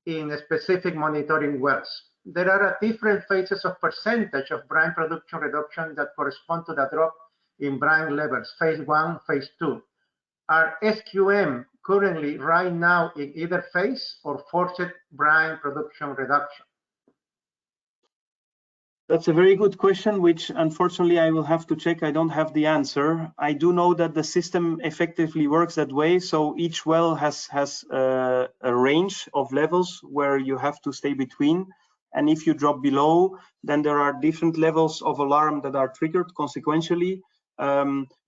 in specific monitoring wells. There are different phases of percentage of brine production reduction that correspond to the drop in brine levels, phase 1, phase 2. Are SQM currently right now in either phase or forced brine production reduction? That's a very good question, which unfortunately I will have to check. I don't have the answer. I do know that the system effectively works that way. So each well has a range of levels where you have to stay between. And if you drop below, then there are different levels of alarm that are triggered consequentially,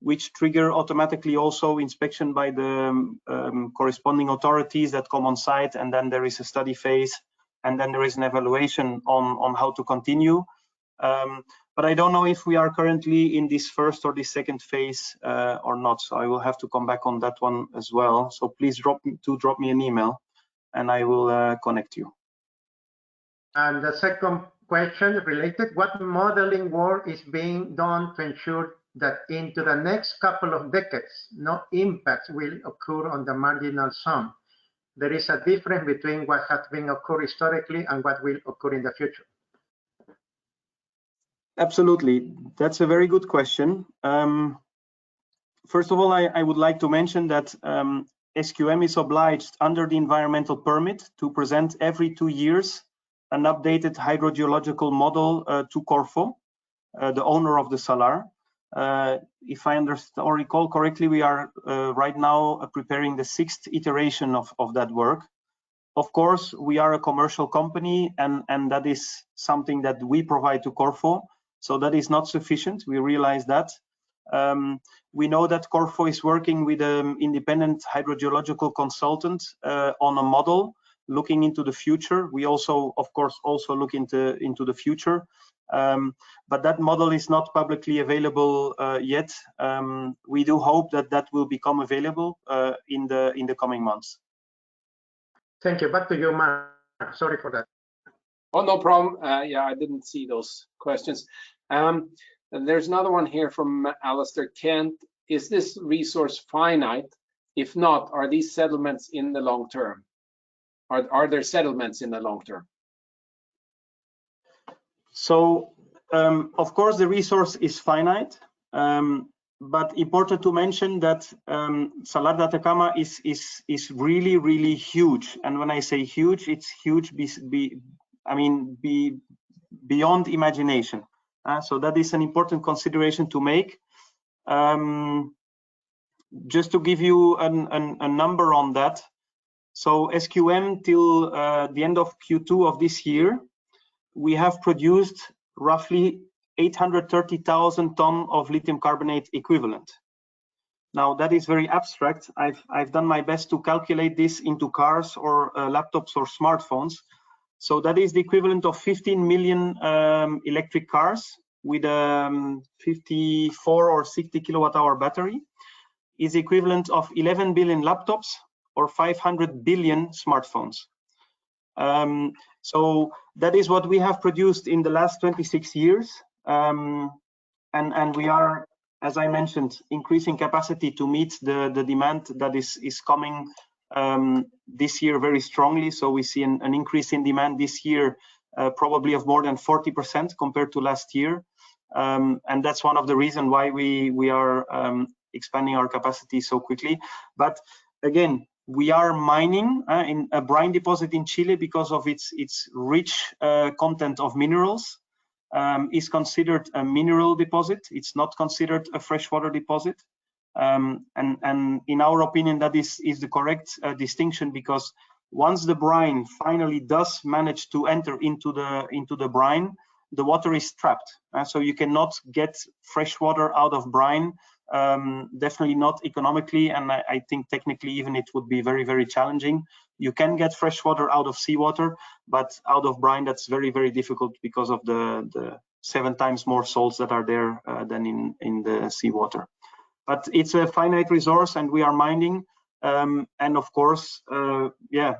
which trigger automatically also inspection by the corresponding authorities that come on site. And then there is a study phase, and then there is an evaluation on how to continue. But I don't know if we are currently in this first or this second phase or not. So I will have to come back on that one as well. So please drop me an email, and I will connect you. And the second question related, what modeling work is being done to ensure that into the next couple of decades, no impacts will occur on the marginal zone? There is a difference between what has been occurred historically and what will occur in the future. Absolutely, that's a very good question. First of all, I would like to mention that SQM is obliged under the environmental permit to present every 2 years an updated hydrogeological model to Corfo, the owner of the salar. If I understand or recall correctly, we are right now preparing the 6th iteration of that work. Of course, we are a commercial company, and that is something that we provide to Corfo. So that is not sufficient. We realize that. We know that Corfo is working with an independent hydrogeological consultant on a model looking into the future. We also, of course, also look into the future. But that model is not publicly available yet. We do hope that that will become available in the coming months. Thank you. Back to you, Mark. Sorry for that. Oh, no problem. Yeah, I didn't see those questions. And there's another one here from Alistair Kent. Is this resource finite? If not, are these settlements in the long term? Are there settlements in the long term? So, of course, the resource is finite, but important to mention that Salar de Atacama is really, really huge. And when I say huge, it's huge. Beyond imagination. So that is an important consideration to make. Just to give you a number on that. So SQM till the end of Q2 of this year, we have produced roughly 830,000 tons of lithium carbonate equivalent. Now that is very abstract. I've done my best to calculate this into cars or laptops or smartphones. So that is the equivalent of 15 million electric cars with a 54 or 60 kilowatt hour battery, is equivalent of 11 billion laptops or 500 billion smartphones. So that is what we have produced in the last 26 years. And we are, as I mentioned, increasing capacity to meet the demand that is coming this year very strongly. So we see an increase in demand this year, probably of more than 40% compared to last year. And that's one of the reasons why we are expanding our capacity so quickly. But again, we are mining in a brine deposit in Chile because of its rich content of minerals. is considered a mineral deposit. It's not considered a freshwater deposit. And in our opinion, that is the correct distinction, because once the brine finally does manage to enter into the brine, the water is trapped. So you cannot get fresh water out of brine, definitely not economically, and I think technically even it would be very, very challenging. You can get fresh water out of seawater, but out of brine, that's very, very difficult because of the 7 times more salts that are there than in the seawater. But it's a finite resource and we are mining. And of course, yeah,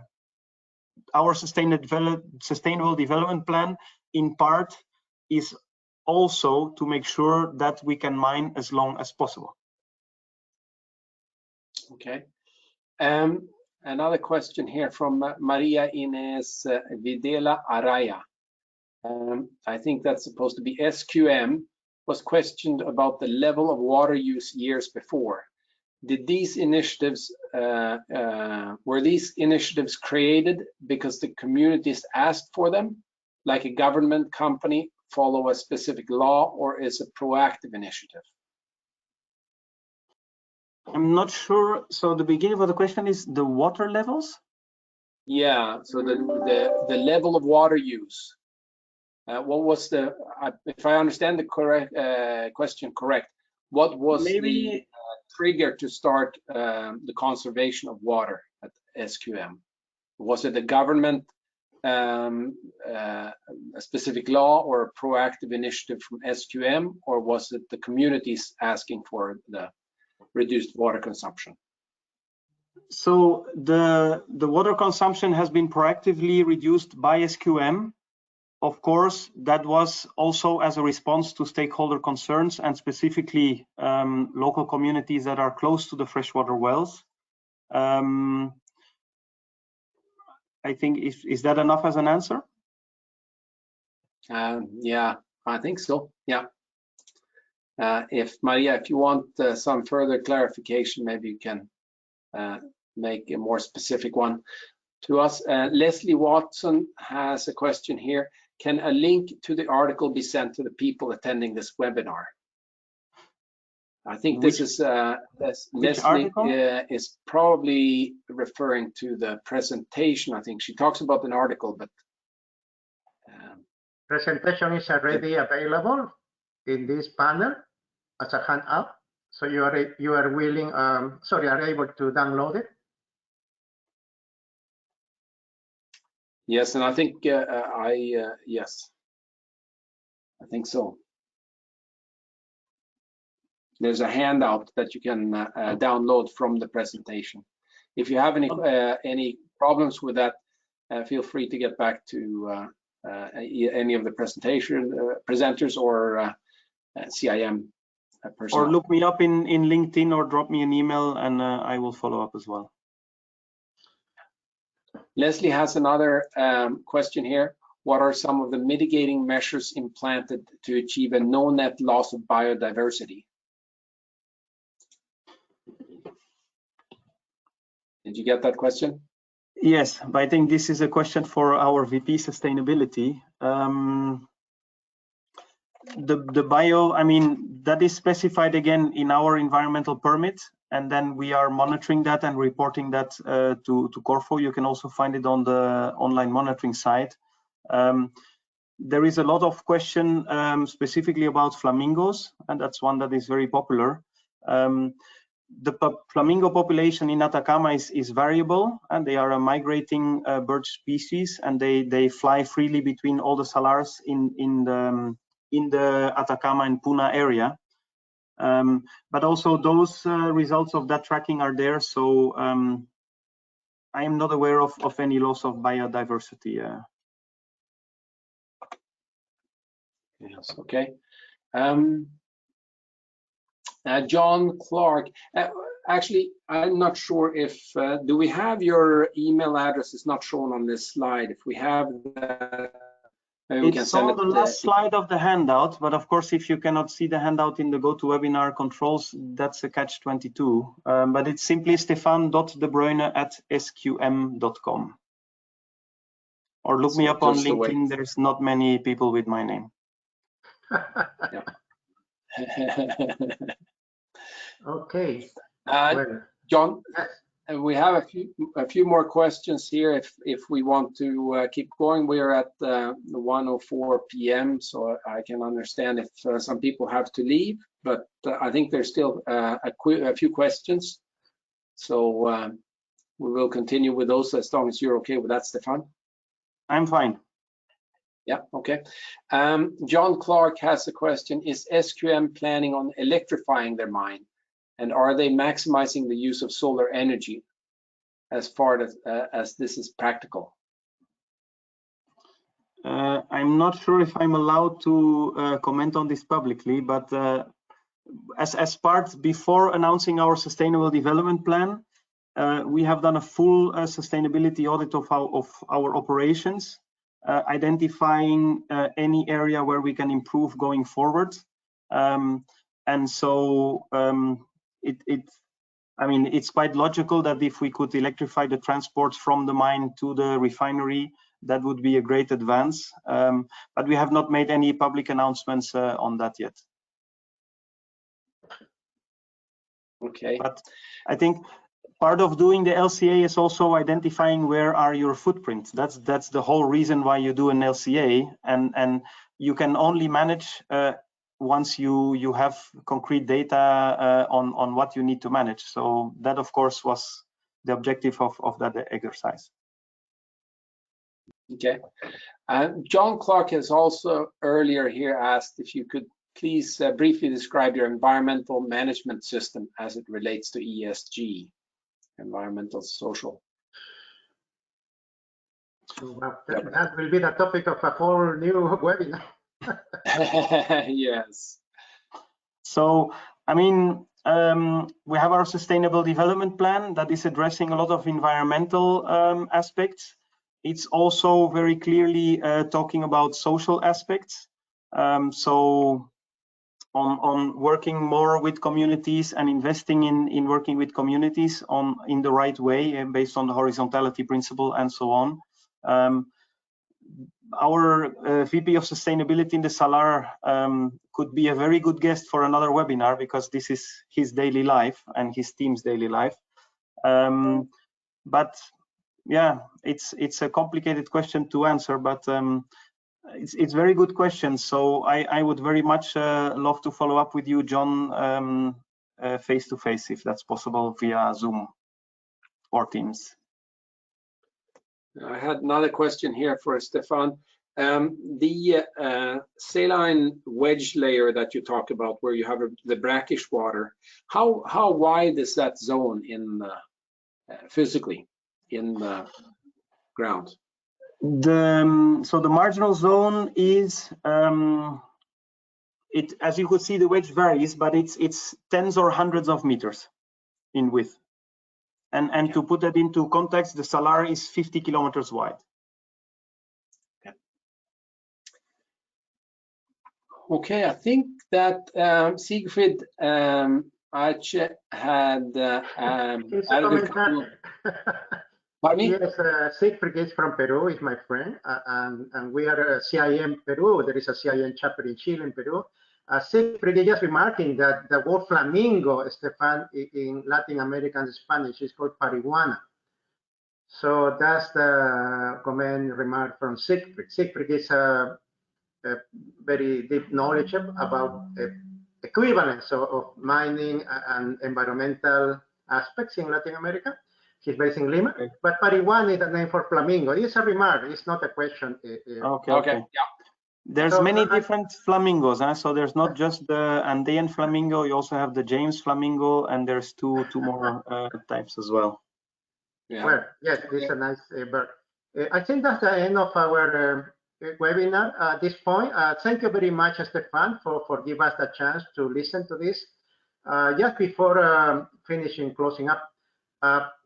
our sustainable development plan in part is also to make sure that we can mine as long as possible. Okay. Another question here from Maria Inés Videla Araya. I think that's supposed to be SQM, was questioned about the level of water use years before. Did these initiatives, were these initiatives created because the communities asked for them, like a government company follow a specific law, or is a proactive initiative? I'm not sure. So the beginning of the question is the water levels? Yeah, so the level of water use. What was the, if I understand the correct question correct, what was the trigger to start the conservation of water at SQM? Was it the government, a specific law or a proactive initiative from SQM, or was it the communities asking for the reduced water consumption? So the water consumption has been proactively reduced by SQM. Of course, that was also as a response to stakeholder concerns and specifically local communities that are close to the freshwater wells. I think, is that enough as an answer? Yeah, I think so. Yeah. If Maria, if you want some further clarification, maybe you can make a more specific one to us. Leslie Watson has a question here. Can a link to the article be sent to the people attending this webinar? I think this is Leslie is probably referring to the presentation. I think she talks about an article, but presentation is already available in this panel as a handout. So you are willing, sorry, are able to download it? Yes, and I think yes, I think so. There's a handout that you can download from the presentation. If you have any problems with that, feel free to get back to any of the presenters or CIM personnel. Or look me up in LinkedIn or drop me an email and I will follow up as well. Leslie has another question here. What are some of the mitigating measures implanted to achieve a no net loss of biodiversity? Did you get that question? Yes, but I think this is a question for our VP Sustainability. The bio, I mean, that is specified again in our environmental permit, and then we are monitoring that and reporting that to Corfo. You can also find it on the online monitoring site. There is a lot of question specifically about flamingos, and that's one that is very popular. The flamingo population in Atacama is variable, and they are a migrating bird species, and they fly freely between all the salars in the Atacama and Puna area. But also those results of that tracking are there, so I am not aware of any loss of biodiversity. Yes, okay. John Clark, actually, I'm not sure if, do we have your email address? It's not shown on this slide. If we have that, maybe we can send it. It's on the last slide of the handout, but of course, if you cannot see the handout in the GoToWebinar controls, that's a catch-22. But it's simply stefan.debruyne@sqm.com. Or look me up on LinkedIn. There's not many people with my name. Okay. Well, John, yes. we have a few more questions here. If we want to keep going, we're at 1:04 p.m. So I can understand if some people have to leave, but I think there's still a few questions. So we will continue with those as long as you're okay with that, Stefan. I'm fine. Yeah, okay. John Clark has a question. Is SQM planning on electrifying their mine? And are they maximizing the use of solar energy as far as this is practical? I'm not sure if I'm allowed to comment on this publicly, but as part before announcing our sustainable development plan, we have done a full sustainability audit of our operations, identifying any area where we can improve going forward. And so I mean, it's quite logical that if we could electrify the transports from the mine to the refinery, that would be a great advance. But we have not made any public announcements on that yet. Okay. But I think part of doing the LCA is also identifying where are your footprints. That's the whole reason why you do an LCA, and you can only manage once you have concrete data on what you need to manage. So that, of course, was the objective of that exercise. Okay. John Clark has also earlier here asked if you could please briefly describe your environmental management system as it relates to ESG, environmental, social. So that will be the topic of a whole new webinar. Yes. So, I mean, we have our sustainable development plan that is addressing a lot of environmental aspects. It's also very clearly talking about social aspects. So on working more with communities and investing in working with communities in the right way and based on the horizontality principle and so on. Our VP of Sustainability in the Salar could be a very good guest for another webinar because this is his daily life and his team's daily life. But yeah, it's a complicated question to answer, but it's very good question. So I would very much love to follow up with you, John, face to face, if that's possible via Zoom or Teams. I had another question here for Stefan. The saline wedge layer that you talk about, where you have the brackish water, how wide is that zone in physically in the ground? So the marginal zone is as you could see, the wedge varies, but it's tens or hundreds of meters in width. And to put that into context, the Salar is 50 kilometers wide. Okay, I think that Siegfried Arche had added a couple. Pardon me? Yes, Siegfried is from Peru, is my friend, and we are CIM Peru. There is a CIM chapter in Chile and Peru. Siegfried is just remarking that the word flamingo, Stefan, in Latin American Spanish is called parihuana. So that's the comment remark from Siegfried. Siegfried is a very deep knowledge about equivalence of mining and environmental aspects in Latin America. He's based in Lima, but parihuana is the name for flamingo. It's a remark, it's not a question. Okay. Yeah. There's many different flamingos, so there's not just the Andean flamingo, you also have the James flamingo, and there's two more types as well. Yeah. Well, yes, this is a nice bird. I think that's the end of our webinar at this point. Thank you very much, Stefan, for giving us the chance to listen to this. Just before closing up,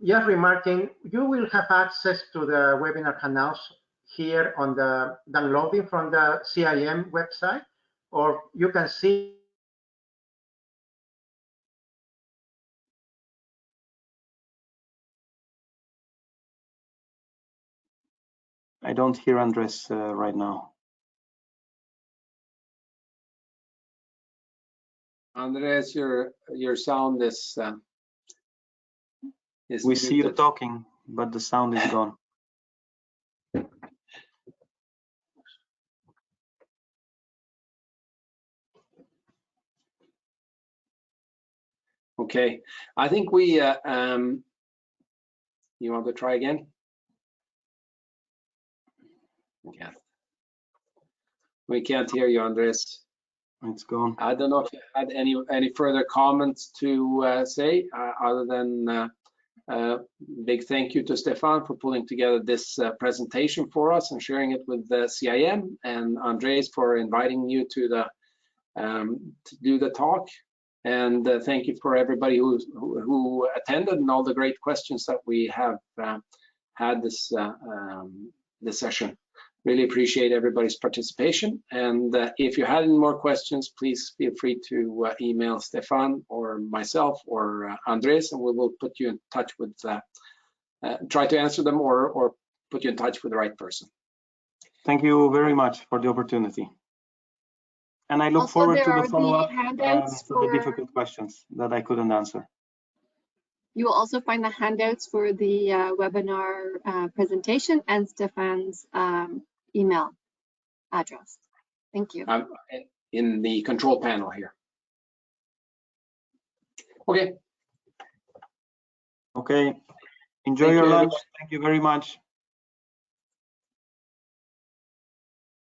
just remarking, you will have access to the webinar canals here on the downloading from the CIM website, or you can see I don't hear Andres right now. Andres, your sound is We see you muted. talking, but the sound is gone. Okay, I think we, you want to try again? We can't hear you, Andres. It's gone. I don't know if you had any further comments to say, other than big thank you to Stefan for pulling together this presentation for us and sharing it with the CIM, and Andres for inviting you to do the talk. And thank you for everybody who attended and all the great questions that we have had this session. Really appreciate everybody's participation. And if you had any more questions, please feel free to email Stefan or myself or Andres, and we will put you in touch with, try to answer them or put you in touch with the right person. Thank you very much for the opportunity. And I look Also, forward to there the are follow-up handouts for the difficult questions that I couldn't answer. You will also find the handouts for the webinar presentation and Stefan's email address. Thank you. In the control panel here. Okay. Okay. Enjoy your lunch. Thank you very much.